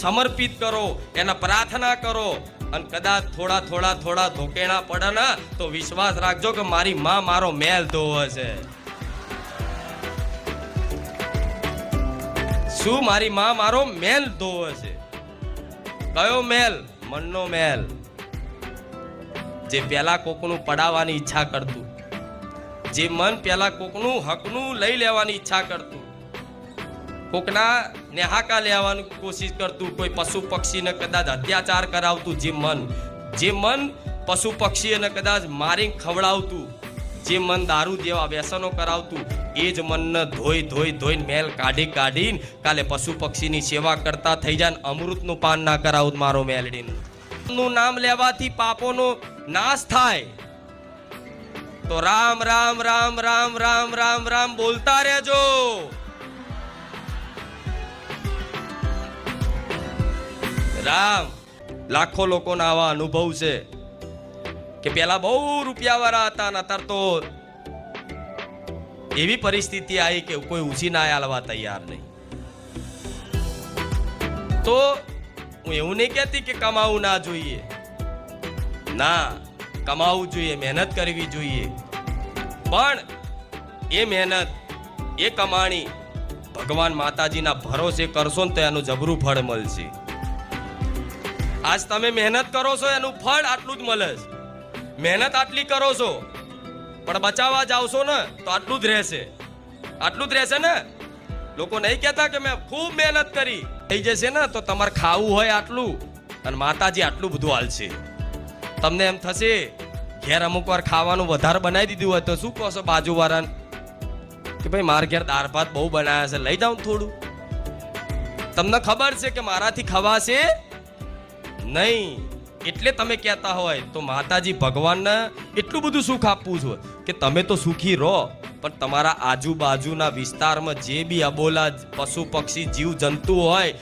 સમર્પિત કરો, એના પ્રાર્થના કરો, અને કદાચ થોડા ધોકેણા પડે ને તો વિશ્વાસ રાખજો કે મારી માં મારો મેલ ધોવે છે. શું મારી માં મારો મેલ ધોવે છે? કયો મેલ? મનનો મેલ. જે પેલા કોકનું પડાવવાની ઈચ્છા કરતું, જે મન પેલા કોકનું હકનું લઈ લેવાની ઈચ્છા કરતું, કોકના નેહાકા લેવાની કોશિશ કરતું, કોઈ પશુ પક્ષીને કદાચ અત્યાચાર કરાવતું, જે મન પશુ પક્ષીને કદાચ મારીને ખવડાવતું, જે મન દારૂ જેવા વ્યસનો કરાવતું, એ જ મનને ધોઈને મેલ કાઢીને કાલે પશુ પક્ષીની સેવા કરતા થઈ જાય. અમૃતનું પાન ના કરાવું મારો મેલડીનું. નામ લેવાથી પાપોનો નાશ થાય. તો રામ રામ રામ રામ રામ રામ રામ બોલતા રહેજો. રામ. લાખો લોકોના આવા અનુભવ છે કે પેલા બહુ રૂપિયાવાળા હતા અને અત્યારે તો એવી પરિસ્થિતિ આવી કે કોઈ ઉછી ના આલવા તૈયાર નહીં. તો હું એવું નહીં કહેતી કે કમાવું ના જોઈએ, ના, કમાવું જોઈએ, મહેનત કરવી જોઈએ, પણ એ મહેનત, એ કમાણી ભગવાન માતાજીના ભરોસે કરશો ને તો એનું જબરું ફળ મળશે. આજ તમે મહેનત કરો છો એનું ફળ આટલું જ મળે છે. મહેનત આટલી કરો છો પણ બચાવવા જાવશો ને તો આટલું જ રહેશે ને. લોકો નહીં કહેતા કે મેં ખૂબ મહેનત કરી, થઈ જશે ને તો તમારે ખાવું હોય આટલું અને માતાજી આટલું બધું હાલશે. તમને એમ થશે ઘેર અમુક વાર ખાવાનું વધારે બનાવી દીધું હોય તો શું કહો છો બાજુવાળાને કે ભાઈ મારા ઘેર દાળ ભાત બહુ બનાવ્યા છે, લઈ જાઉં થોડું. તમને ખબર છે કે મારાથી ખવાશે નહીં, એટલે તમે કહેતા હોય તો માતાજી ભગવાનને એટલું બધું સુખ આપવું છે કે તમે તો સુખી રહો, પણ તમારા આજુબાજુના વિસ્તારમાં જે બી અબોલા પશુ પક્ષી જીવ જંતુ હોય,